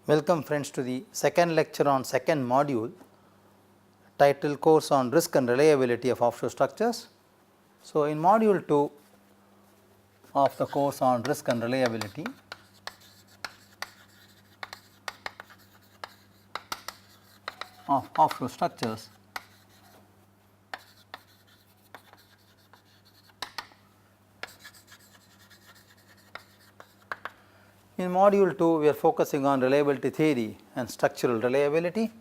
Welcome friends to the second lecture on second module titled course on risk and reliability of offshore structures. So, in module 2 of the course on risk and reliability, of offshore structures, in module 2 we are focusing on reliability theory and structural reliability.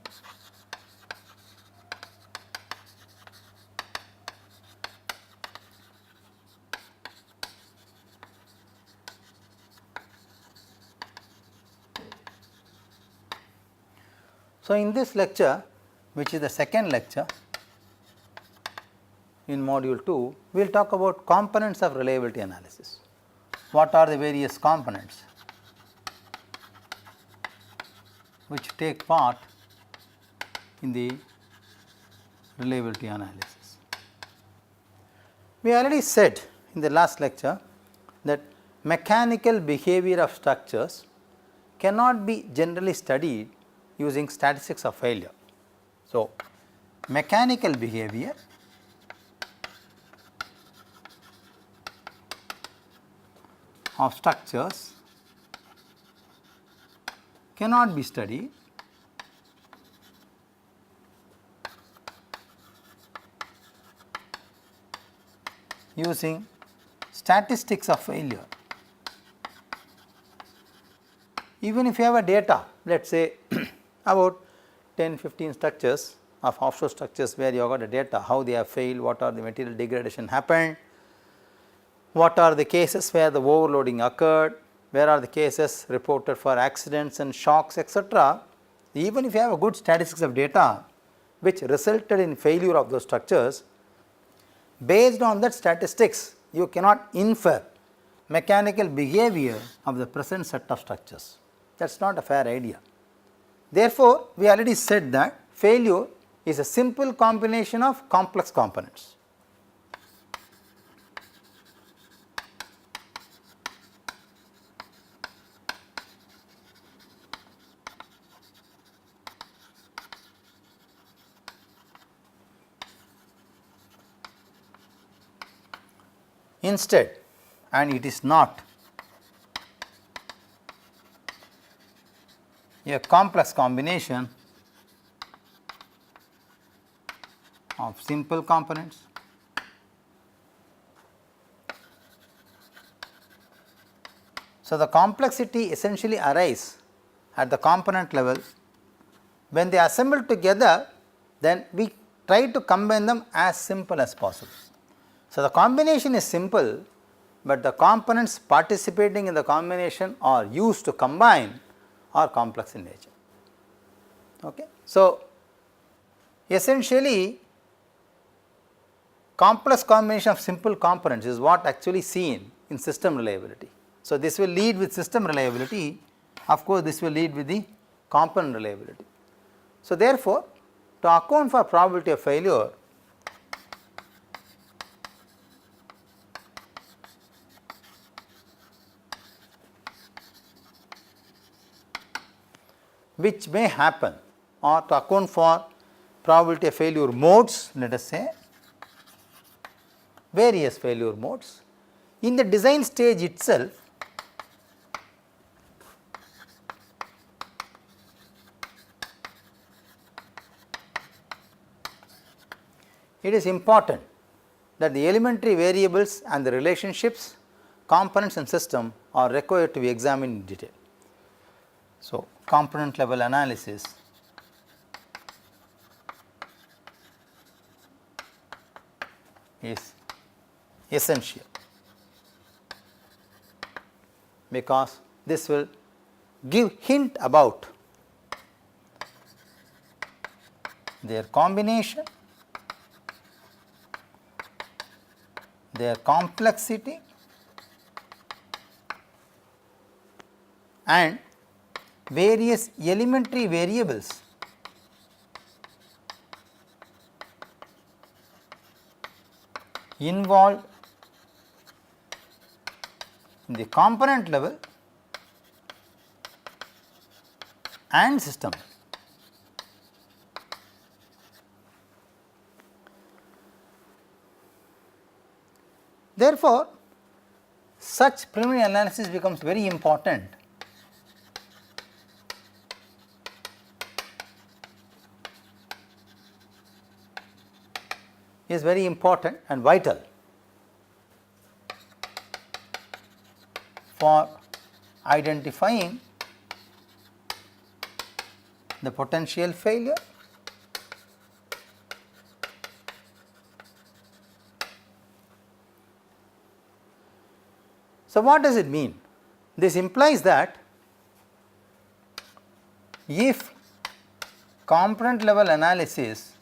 So, in this lecture, which is the second lecture in module 2, we will talk about components of reliability analysis. What are the various components which take part in the reliability analysis? We already said in the last lecture that mechanical behavior of structures cannot be generally studied using statistics of failure. So, mechanical behavior of structures cannot be studied using statistics of failure. Even if you have a data, let us say about 10-15 structures of offshore structures where you have got a data, how they have failed, what are the material degradation happened, what are the cases where the overloading occurred, where are the cases reported for accidents and shocks, etc. Even if you have a good statistics of data which resulted in failure of those structures, based on that statistics you cannot infer mechanical behavior of the present set of structures. That is not a fair idea. Therefore, we already said that failure is a simple combination of complex components. Instead, and it is not a complex combination of simple components. So, the complexity essentially arises at the component level. When they assemble together, then we try to combine them as simple as possible. So, the combination is simple, but the components participating in the combination or used to combine are complex in nature. Okay. So, essentially complex combination of simple components is what actually seen in system reliability. So, this will lead with system reliability, of course, this will lead with the component reliability. So, therefore, to account for probability of failure, which may happen, or to account for probability of failure modes, let us say various failure modes, in the design stage itself it is important that the elementary variables and the relationships, components and system are required to be examined in detail. So, component level analysis is essential, because this will give hint about their combination, their complexity and various elementary variables involved in the component level and system. Therefore, such preliminary analysis becomes very important and vital for identifying the potential failure So, what does it mean? This implies that if component level analysis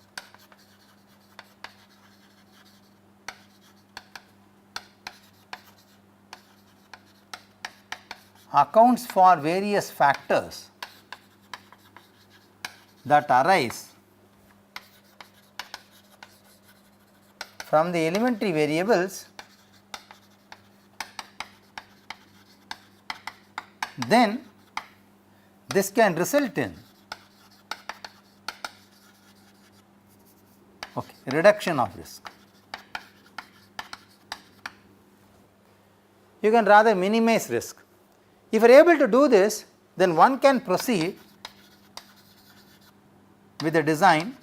accounts for various factors that arise from the elementary variables, then this can result in reduction of risk. You can rather minimize risk. If you are able to do this, then one can proceed with the design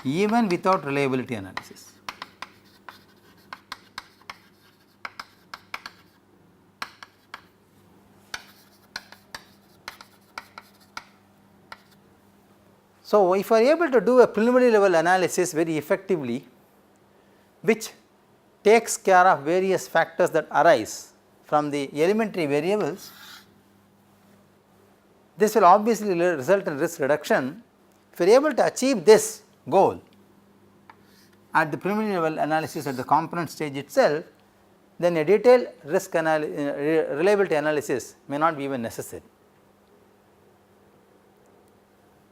even without reliability analysis. So, if you are able to do a preliminary level analysis very effectively, which takes care of various factors that arise from the elementary variables, this will obviously result in risk reduction. If you are able to achieve this goal at the preliminary level analysis at the component stage itself, then a detailed risk reliability analysis may not be even necessary.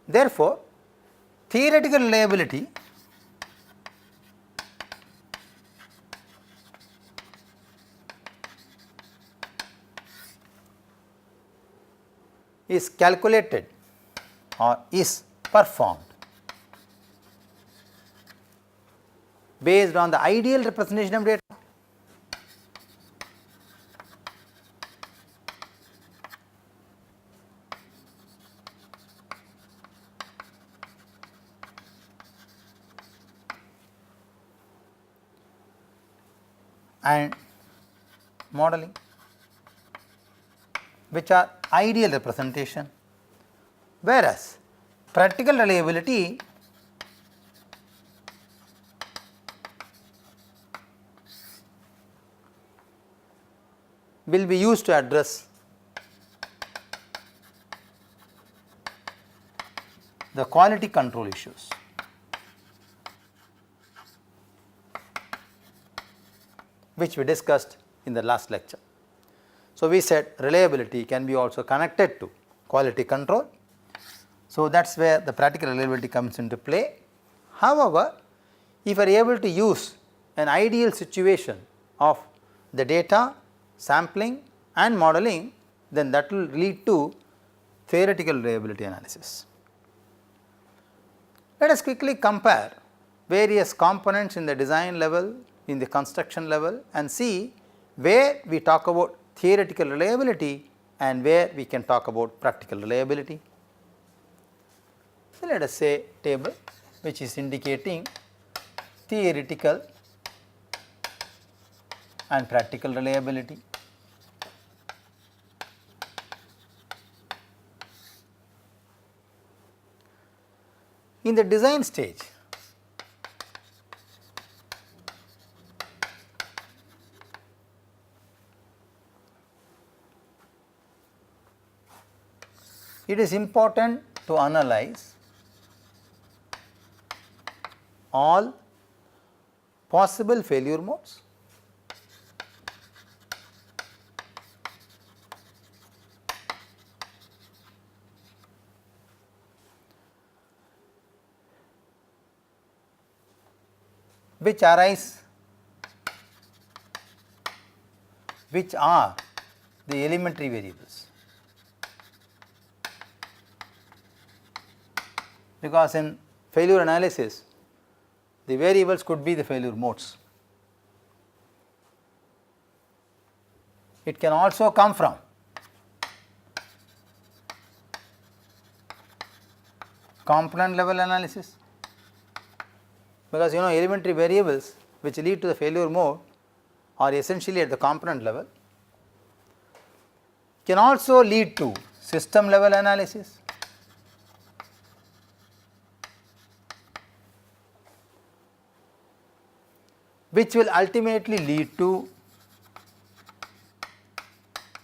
Therefore, theoretical reliability is calculated or is performed based on the ideal representation of data. And modeling, which are ideal representation, whereas practical reliability will be used to address the quality control issues. Which we discussed in the last lecture. So, we said reliability can be also connected to quality control. So, that is where the practical reliability comes into play. However, if you are able to use an ideal situation of the data, sampling and modeling, then that will lead to theoretical reliability analysis. Let us quickly compare various components in the design level, in the construction level, and see where we talk about theoretical reliability and where we can talk about practical reliability. So, let us say table which is indicating theoretical and practical reliability. In the design stage, it is important to analyze all possible failure modes, which are the elementary variables, because in failure analysis the variables could be the failure modes. It can also come from component level analysis, because you know elementary variables which lead to the failure mode are essentially at the component level. Can also lead to system level analysis, which will ultimately lead to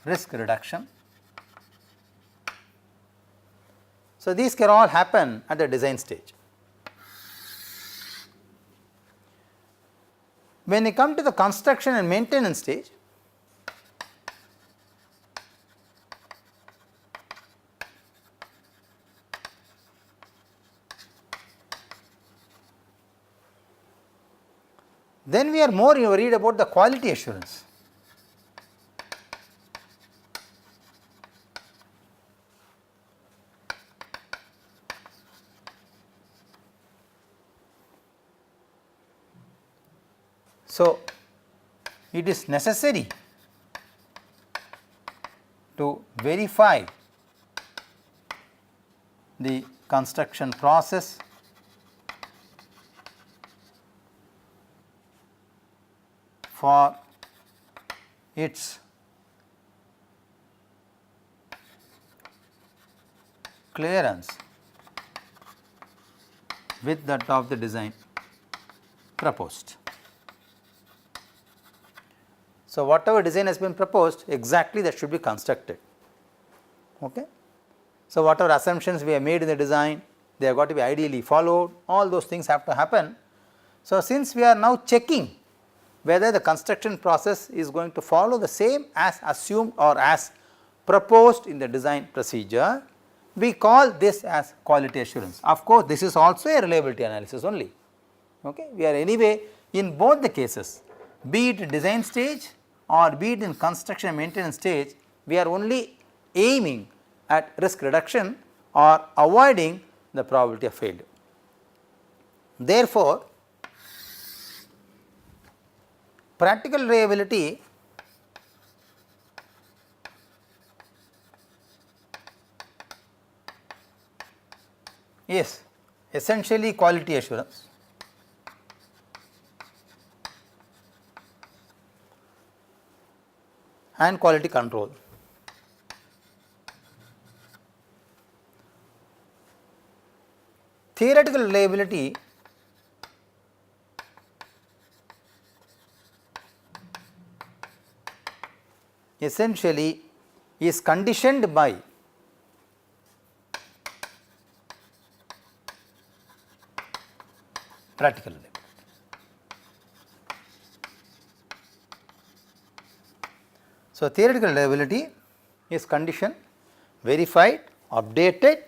risk reduction. So, these can all happen at the design stage. When you come to the construction and maintenance stage, then we are more worried about the quality assurance. So, it is necessary to verify the construction process for its clearance with that of the design proposed. So, whatever design has been proposed, exactly that should be constructed. Okay. So, whatever assumptions we have made in the design, they have got to be ideally followed, all those things have to happen. So, since we are now checking whether the construction process is going to follow the same as assumed or as proposed in the design procedure, we call this as quality assurance. Of course, this is also a reliability analysis only. Okay. We are anyway in both the cases, be it design stage or be it in construction and maintenance stage, we are only aiming at risk reduction or avoiding the probability of failure. Therefore, practical reliability is essentially quality assurance. And quality control. Theoretical reliability essentially is conditioned by practical reliability. So, theoretical reliability is conditioned, verified, updated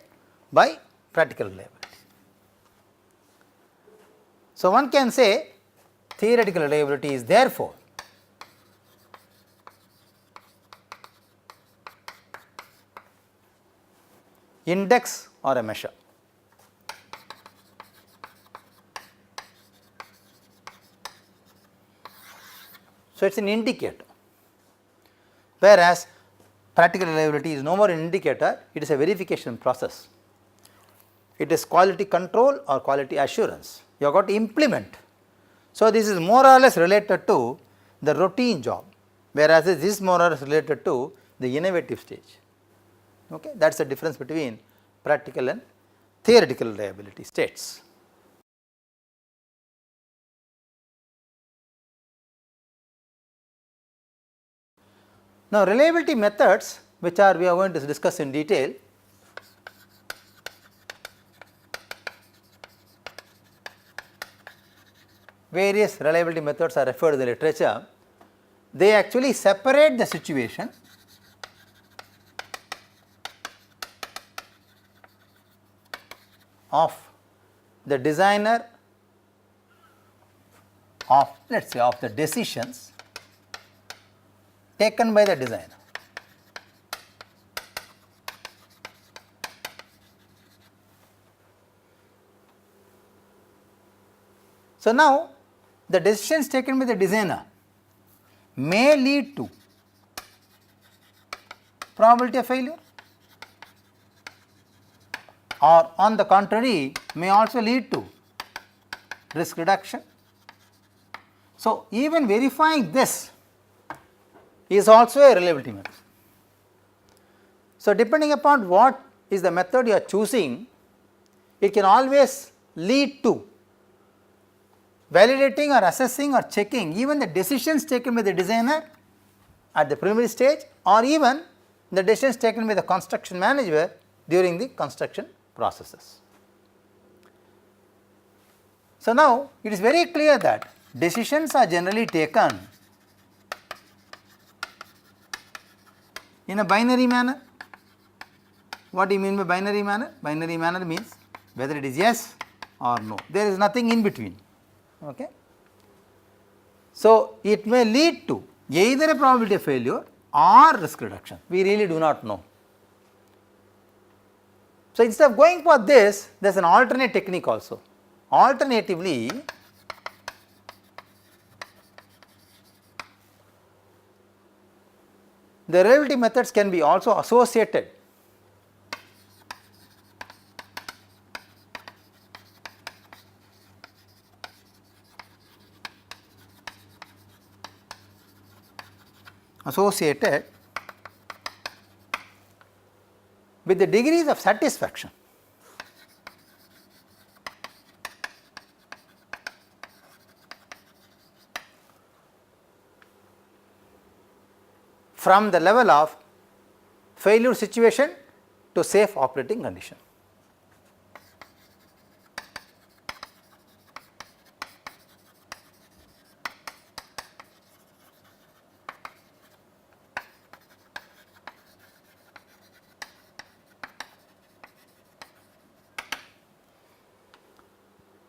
by practical reliability. So, one can say theoretical reliability is therefore index or a measure. So, it is an indicator, whereas practical reliability is no more an indicator, it is a verification process. It is quality control or quality assurance, you have got to implement. So, this is more or less related to the routine job, whereas this is more or less related to the innovative stage. Okay. That is the difference between practical and theoretical reliability states. Now, reliability methods, which are we are going to discuss in detail. Various reliability methods are referred in the literature. They actually separate the situation of the designer of, let us say, of the decisions taken by the designer. So, now the decisions taken by the designer may lead to probability of failure, or on the contrary may also lead to risk reduction. So, even verifying this is also a reliability method. So, depending upon what is the method you are choosing, it can always lead to validating or assessing or checking even the decisions taken by the designer at the preliminary stage, or even the decisions taken by the construction manager during the construction processes. So, now it is very clear that decisions are generally taken in a binary manner. What do you mean by binary manner? Binary manner means whether it is yes or no, there is nothing in between. Okay. So, it may lead to either a probability of failure or risk reduction, we really do not know. So, instead of going for this, there is an alternate technique also. Alternatively, the reliability methods can be also associated with the degrees of satisfaction. From the level of failure situation to safe operating condition.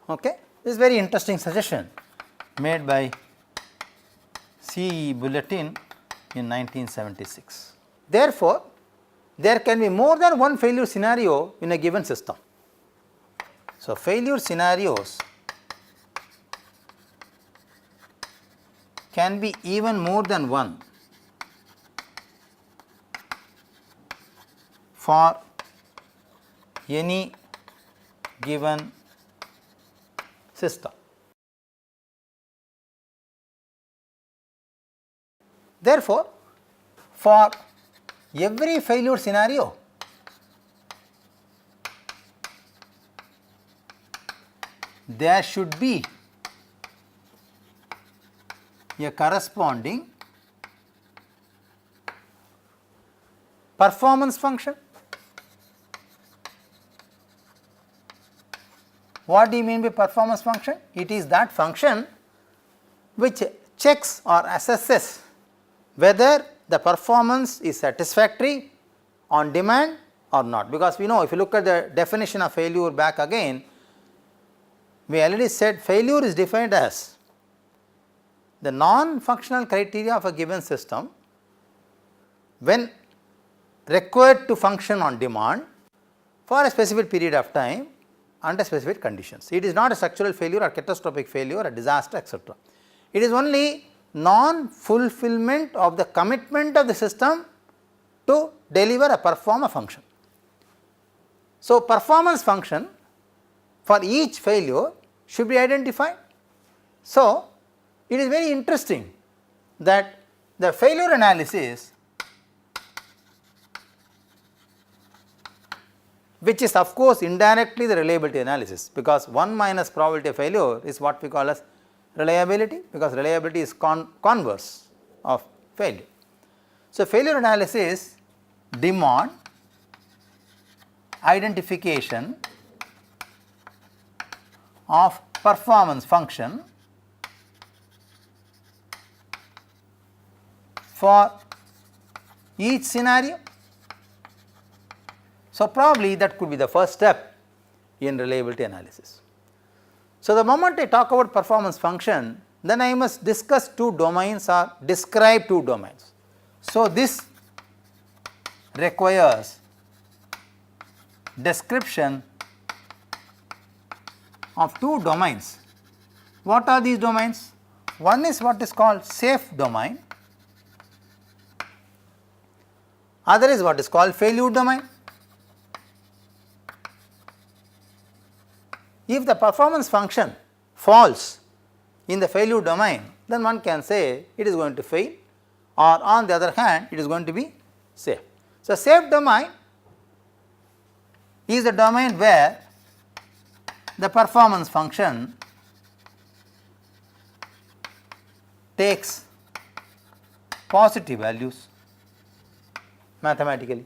Okay. This is very interesting suggestion made by CE Bulletin in 1976. Therefore, there can be more than one failure scenario in a given system. So, failure scenarios can be even more than one for any given system. Therefore, for every failure scenario, there should be a corresponding performance function. What do you mean by performance function? It is that function which checks or assesses whether the performance is satisfactory, on demand or not, because we know if you look at the definition of failure back again, we already said failure is defined as the non-functional criteria of a given system when required to function on demand for a specific period of time under specific conditions. It is not a structural failure or catastrophic failure or disaster, etc. It is only non-fulfillment of the commitment of the system to deliver or perform a function. So, performance function for each failure should be identified. So, it is very interesting that the failure analysis, which is of course indirectly the reliability analysis, because 1 minus probability of failure is what we call as reliability, because reliability is converse of failure. So, failure analysis demand identification of performance function for each scenario. So, probably that could be the first step in reliability analysis. So, the moment I talk about performance function, then I must discuss two domains or describe two domains. So, this requires description of two domains What are these domains? One is what is called safe domain, other is what is called failure domain. If the performance function falls in the failure domain, then one can say it is going to fail, or on the other hand it is going to be safe. So, safe domain is the domain where the performance function takes positive values mathematically.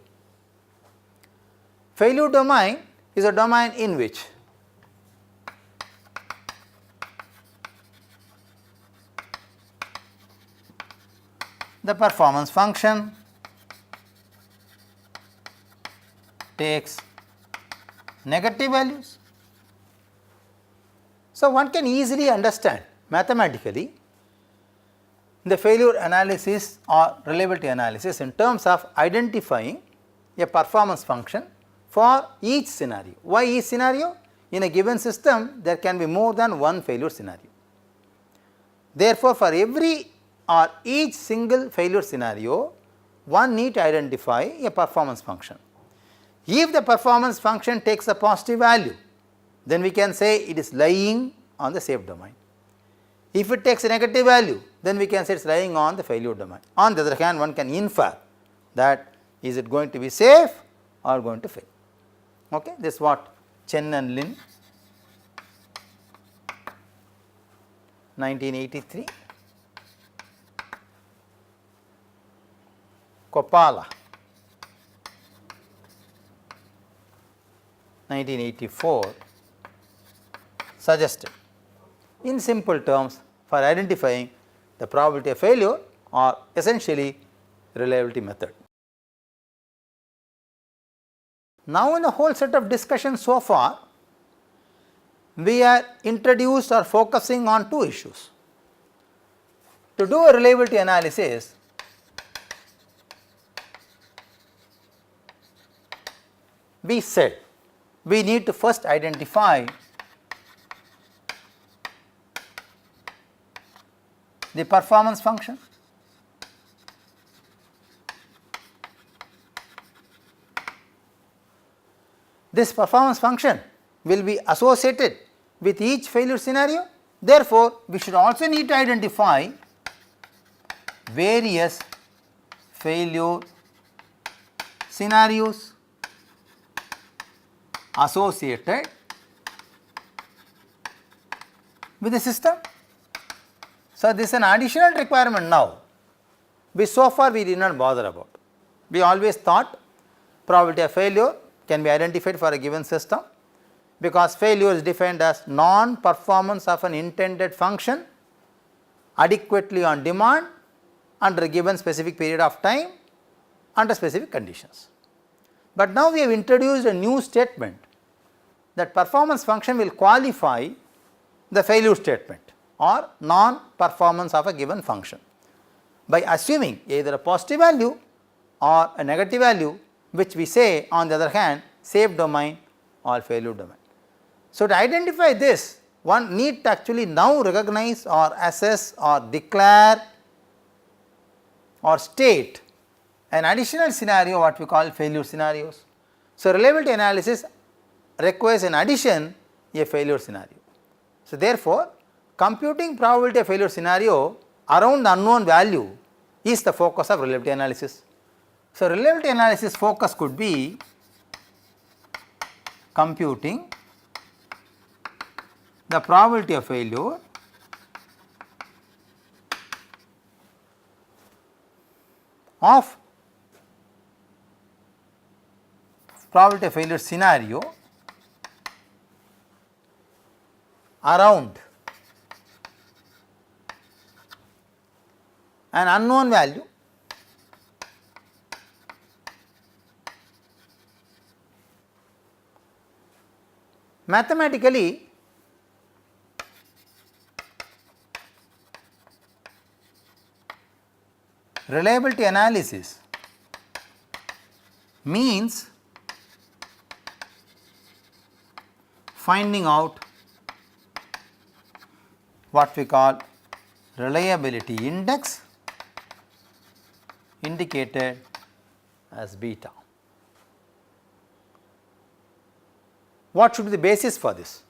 Failure domain is a domain in which the performance function takes negative values. So, one can easily understand mathematically the failure analysis or reliability analysis in terms of identifying a performance function for each scenario. Why each scenario? In a given system there can be more than one failure scenario. Therefore, for every or each single failure scenario one need to identify a performance function. If the performance function takes a positive value, then we can say it is lying on the safe domain. If it takes a negative value, then we can say it is lying on the failure domain. On the other hand, one can infer that is it going to be safe or going to fail. Okay? This is what Chen and Lin 1983, Kopala 1984 suggested in simple terms for identifying the probability of failure or essentially reliability method. Now, in the whole set of discussions so far, we are introduced or focusing on two issues. To do a reliability analysis, we said we need to first identify the performance function, this performance function will be associated with each failure scenario. Therefore, we should also need to identify various failure scenarios associated with the system. So, this is an additional requirement now, which so far we did not bother about. We always thought probability of failure can be identified for a given system, because failure is defined as non-performance of an intended function adequately on demand under a given specific period of time under specific conditions. But now we have introduced a new statement that performance function will qualify the failure statement or non-performance of a given function by assuming either a positive value or a negative value, which we say on the other hand safe domain or failure domain. So, to identify this, one need to actually now recognize or assess or declare or state an additional scenario what we call failure scenarios. So, reliability analysis requires in addition a failure scenario. So, therefore, computing probability of failure scenario around the unknown value is the focus of reliability analysis. So, reliability analysis focus could be computing the probability of failure of probability of failure scenario around an unknown value mathematically. Reliability analysis means finding out what we call reliability index indicated as beta. What should be the basis for this?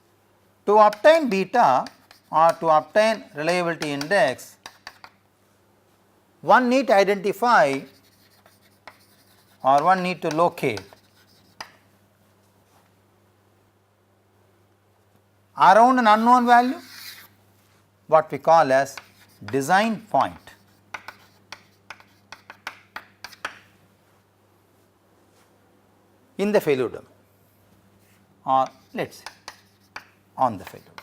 To obtain beta or to obtain reliability index, one need to identify or one need to locate around an unknown value, what we call as design point. In the failure domain, or let us say on the failure domain.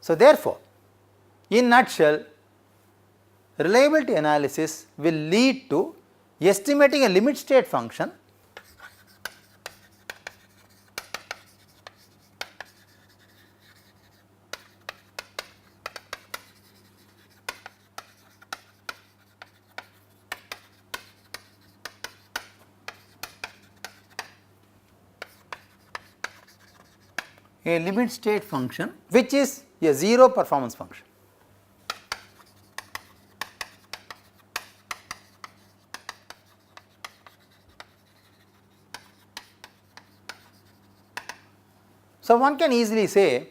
So, therefore, in nutshell, reliability analysis will lead to estimating a limit state function which is a zero performance function. So, one can easily say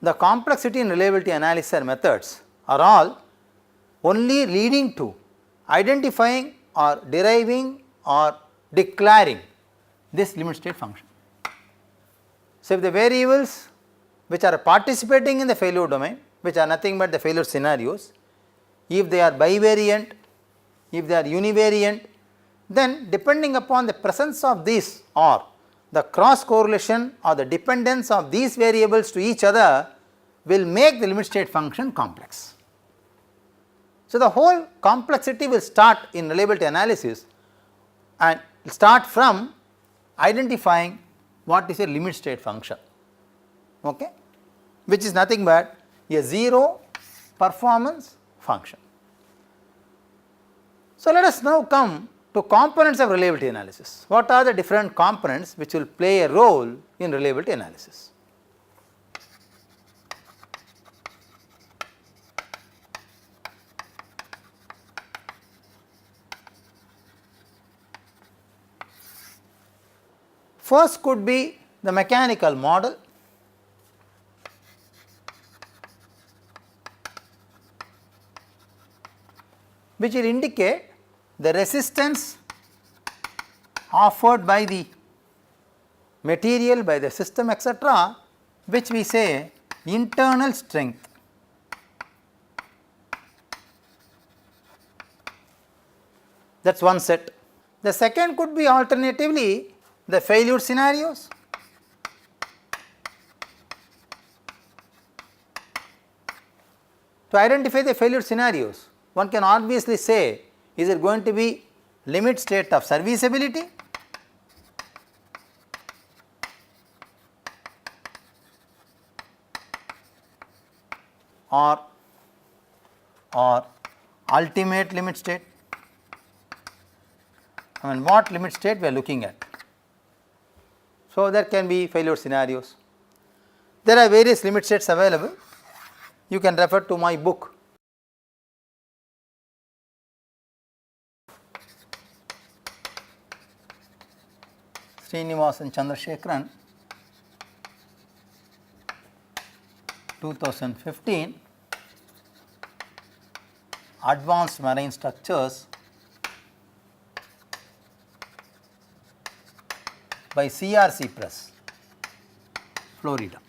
the complexity in reliability analysis methods are all only leading to identifying or deriving or declaring this limit state function. So, if the variables which are participating in the failure domain, which are nothing but the failure scenarios, if they are bivariant, if they are univariant, then depending upon the presence of these or the cross correlation or the dependence of these variables to each other will make the limit state function complex. So, the whole complexity will start in reliability analysis and start from identifying what is a limit state function, okay, which is nothing but a zero performance function. So, let us now come to components of reliability analysis. What are the different components which will play a role in reliability analysis? First could be the mechanical model, which will indicate the resistance offered by the material, by the system, etc., which we say internal strength. That is one set. The second could be alternatively the failure scenarios, to identify the failure scenarios, one can obviously say, is it going to be limit state of serviceability or ultimate limit state? I mean, what limit state we are looking at? So, there can be failure scenarios. There are various limit states available. You can refer to my book. Srinivasan Chandrasekharan, 2015, Advanced Marine Structures by CRC Press, Florida.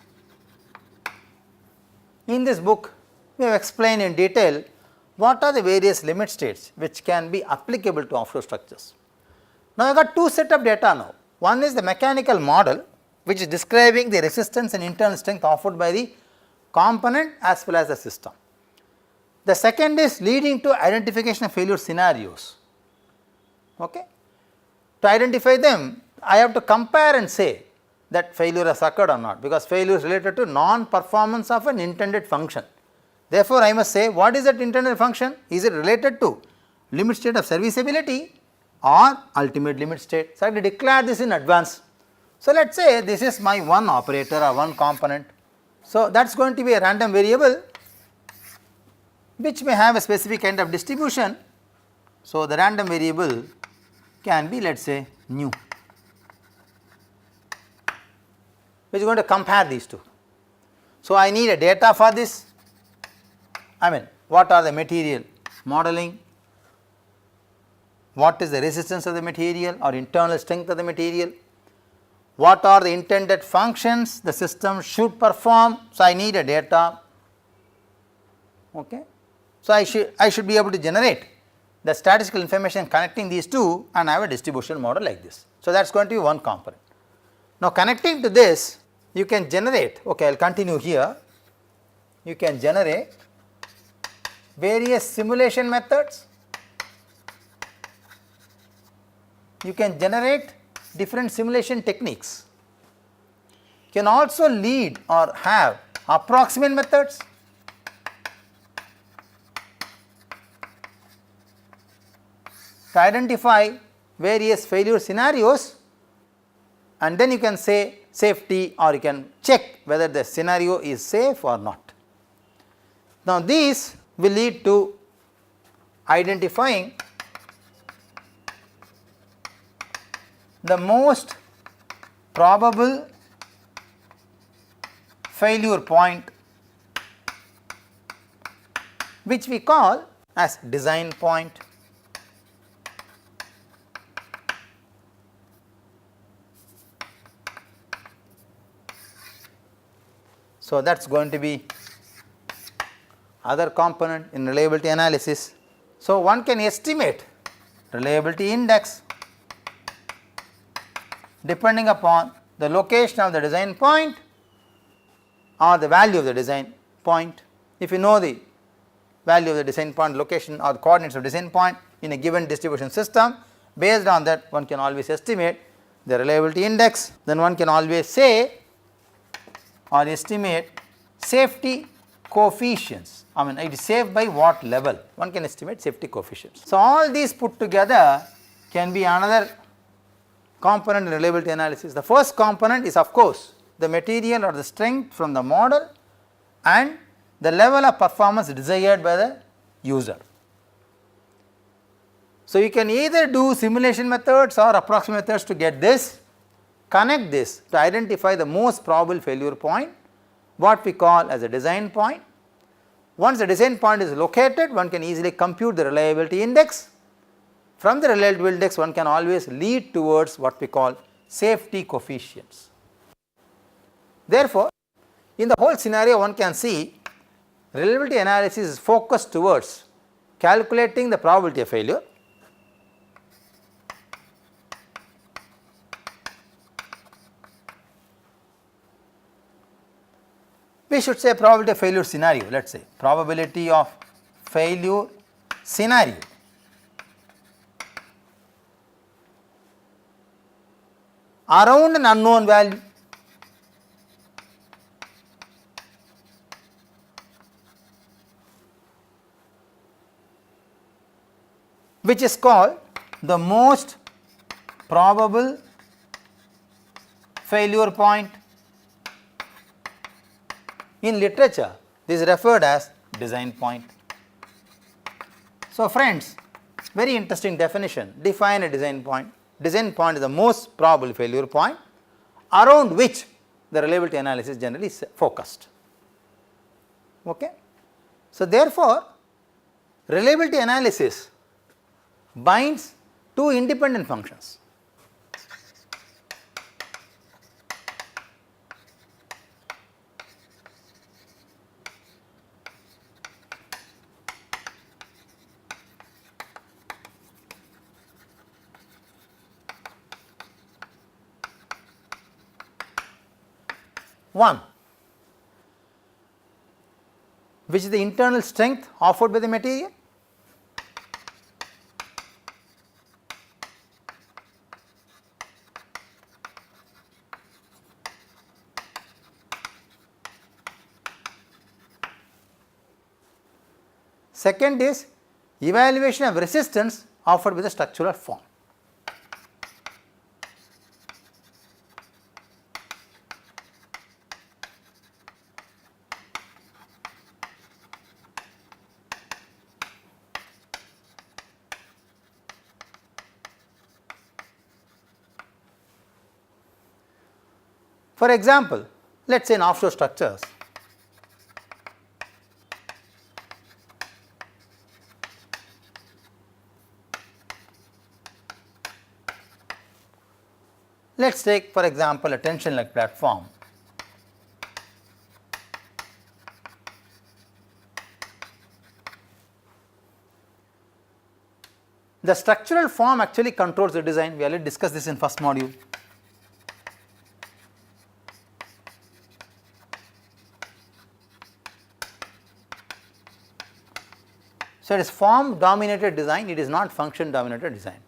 In this book, we have explained in detail what are the various limit states which can be applicable to offshore structures. Now, I got two set of data now. One is the mechanical model, which is describing the resistance and internal strength offered by the component as well as the system. The second is leading to identification of failure scenarios. Okay. To identify them, I have to compare and say that failure has occurred or not, because failure is related to non-performance of an intended function. Therefore, I must say what is that intended function? Is it related to limit state of serviceability or ultimate limit state. So, I have to declare this in advance. So, let us say this is my one operator or one component. So, that is going to be a random variable which may have a specific kind of distribution. So, the random variable can be, let us say, nu, which is going to compare these two. So, I need a data for this, I mean what are the material modeling, what is the resistance of the material or internal strength of the material, what are the intended functions the system should perform. So, I need a data. Okay. So, I should be able to generate the statistical information connecting these two and I have a distribution model like this. So, that is going to be one component. Now, connecting to this you can generate, okay, I will continue here, you can generate various simulation methods, you can generate different simulation techniques, you can also lead or have approximate methods, to identify various failure scenarios, and then you can say safety or you can check whether the scenario is safe or not. Now, these will lead to identifying the most probable failure point, which we call as design point. So, that is going to be other component in reliability analysis. So, one can estimate reliability index depending upon the location of the design point or the value of the design point. If you know the value of the design point location or the coordinates of design point in a given distribution system, based on that one can always estimate the reliability index, then one can always say or estimate safety coefficients. I mean it is safe by what level, one can estimate safety coefficients. So, all these put together can be another component in reliability analysis. The first component is of course the material or the strength from the model and the level of performance desired by the user. So, you can either do simulation methods or approximate methods to get this, connect this to identify the most probable failure point, what we call as a design point. Once the design point is located, one can easily compute the reliability index. From the reliability index one can always lead towards what we call safety coefficients. Therefore, in the whole scenario one can see reliability analysis is focused towards calculating the probability of failure, we should say probability of failure scenario, let us say probability of failure scenario. Around an unknown value, which is called the most probable failure point. In literature this is referred as design point. So, friends, very interesting definition, define a design point. Design point is the most probable failure point around which the reliability analysis generally is focused. Okay. So, therefore, reliability analysis binds two independent functions. One, which is the internal strength offered by the material, second is evaluation of resistance offered by the structural form. For example, let us say in offshore structures, let us take for example a tension leg platform. The structural form actually controls the design. We already discussed this in first module. So, it is form dominated design, it is not function dominated design.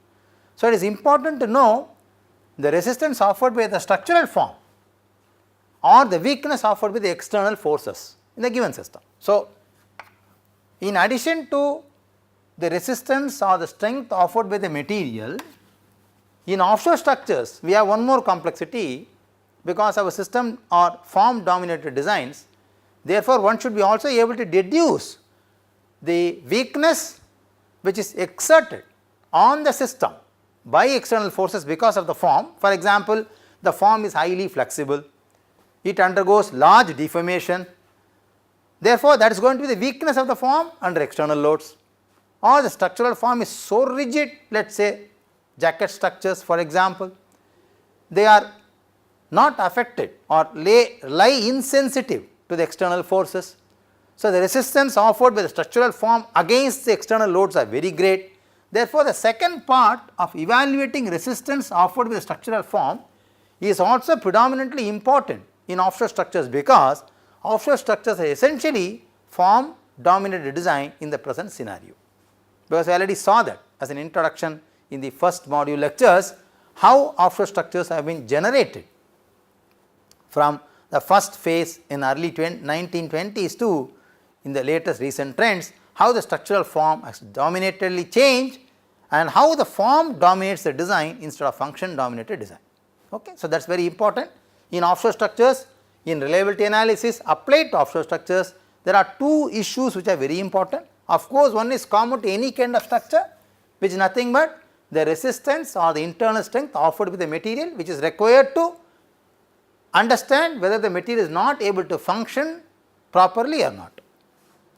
So, it is important to know the resistance offered by the structural form or the weakness offered by the external forces in the given system. So, in addition to the resistance or the strength offered by the material, in offshore structures we have one more complexity because our system are form dominated designs. Therefore, one should be also able to deduce the weakness which is exerted on the system by external forces because of the form. For example, the form is highly flexible, it undergoes large deformation, therefore, that is going to be the weakness of the form under external loads, or the structural form is so rigid, let us say jacket structures for example, they are not affected or lie insensitive to the external forces. So, the resistance offered by the structural form against the external loads are very great. Therefore, the second part of evaluating resistance offered by the structural form is also predominantly important in offshore structures, because offshore structures are essentially form dominated design in the present scenario. Because I already saw that as an introduction in the first module lectures, how offshore structures have been generated from the first phase in early 1920s to in the latest recent trends, how the structural form has dominatedly changed and how the form dominates the design instead of function dominated design. Okay. So, that is very important in offshore structures. In reliability analysis applied to offshore structures, there are two issues which are very important. Of course, one is common to any kind of structure, which is nothing but the resistance or the internal strength offered with the material, which is required to understand whether the material is not able to function properly or not.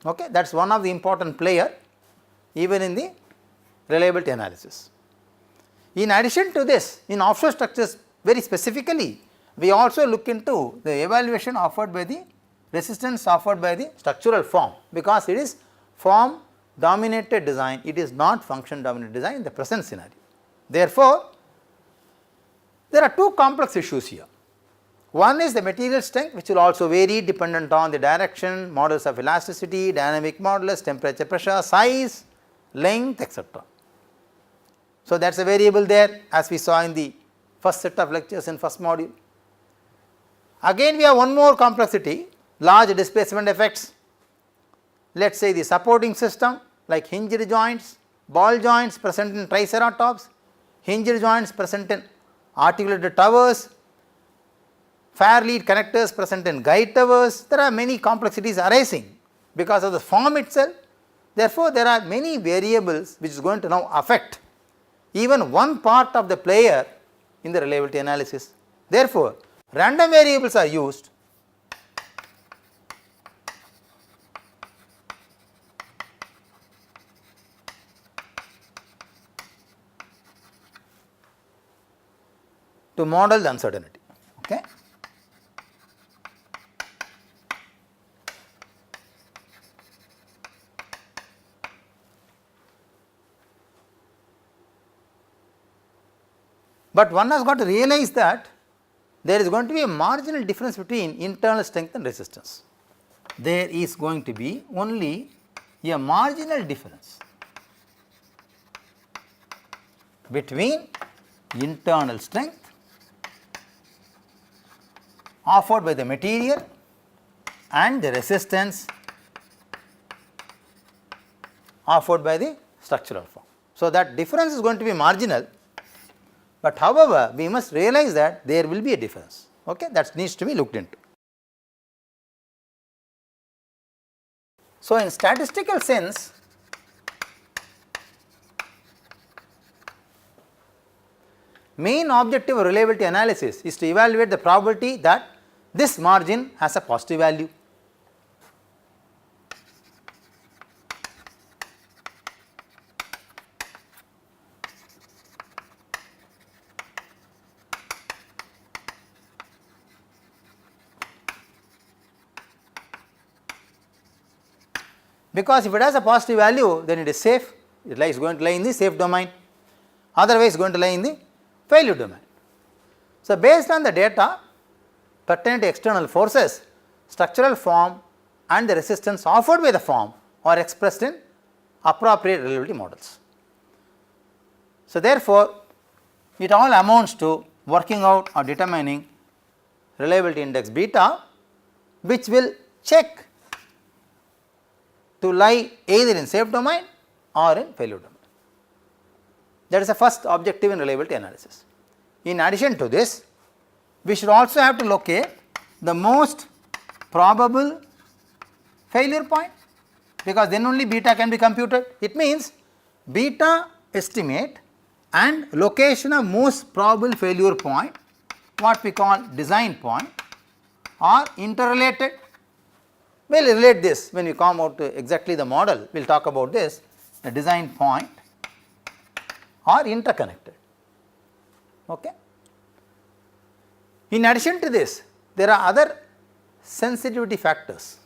Okay. That is one of the important player even in the reliability analysis. In addition to this, in offshore structures very specifically, we also look into the evaluation offered by the resistance offered by the structural form, because it is form dominated design, it is not function dominated design in the present scenario. Therefore, there are two complex issues here. One is the material strength, which will also vary dependent on the direction, modulus of elasticity, dynamic modulus, temperature, pressure, size, length, etc. So, that is a variable there, as we saw in the first set of lectures in first module. Again we have one more complexity, large displacement effects. Let us say the supporting system like hinged joints, ball joints present in triceratops, hinged joints present in articulated towers, fair lead connectors present in guide towers. There are many complexities arising because of the form itself. Therefore, there are many variables which is going to now affect even one part of the player in the reliability analysis. Therefore, random variables are used to model the uncertainty. Okay. But one has got to realize that there is going to be a marginal difference between internal strength and resistance. There is going to be only a marginal difference between internal strength offered by the material and the resistance offered by the structural form. So, that difference is going to be marginal, but however, we must realize that there will be a difference. Okay? That needs to be looked into. So, in statistical sense, main objective of reliability analysis is to evaluate the probability that this margin has a positive value. Because if it has a positive value, then it is safe, it is going to lie in the safe domain, otherwise going to lie in the failure domain. So, based on the data pertaining to external forces, structural form and the resistance offered by the form are expressed in appropriate reliability models. So, therefore, it all amounts to working out or determining reliability index beta, which will check to lie either in safe domain or in failure domain. That is the first objective in reliability analysis. In addition to this, we should also have to locate the most probable failure point, because then only beta can be computed. It means beta estimate and location of most probable failure point, what we call design point, are interrelated. We will relate this when we come out to exactly the model, we will talk about this. The design point are interconnected. Okay. In addition to this, there are other sensitivity factors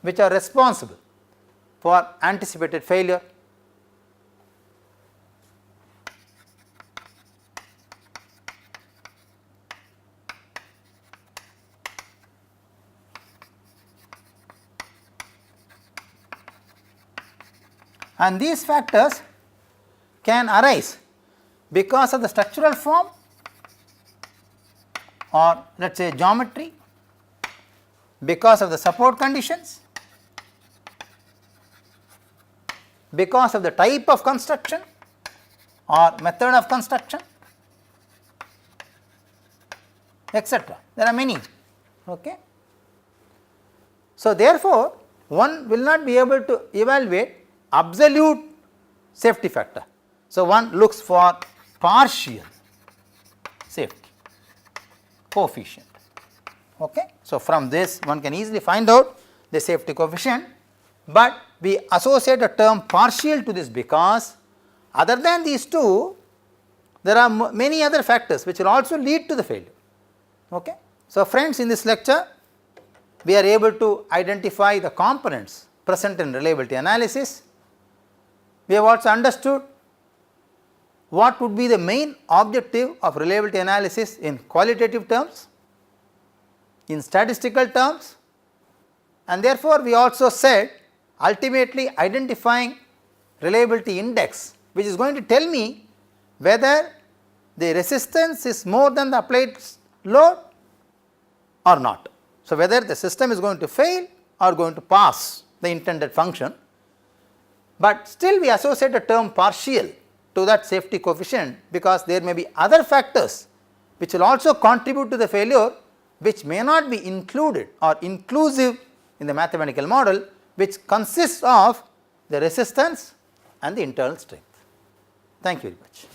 which are responsible for anticipated failure. And these factors can arise because of the structural form or let us say geometry, because of the support conditions, because of the type of construction or method of construction, etc. There are many. Okay. So, therefore, one will not be able to evaluate absolute safety factor. So, one looks for partial safety coefficient. Okay. So, from this one can easily find out the safety coefficient, but we associate a term partial to this because other than these two, there are many other factors which will also lead to the failure. Okay. So, friends, in this lecture we are able to identify the components present in reliability analysis. We have also understood what would be the main objective of reliability analysis in qualitative terms, in statistical terms, and therefore, we also said ultimately identifying reliability index, which is going to tell me whether the resistance is more than the applied load or not. So, whether the system is going to fail or going to pass the intended function, but still we associate a term partial to that safety coefficient because there may be other factors which will also contribute to the failure, which may not be included or inclusive in the mathematical model, which consists of the resistance and the internal strength. Thank you very much.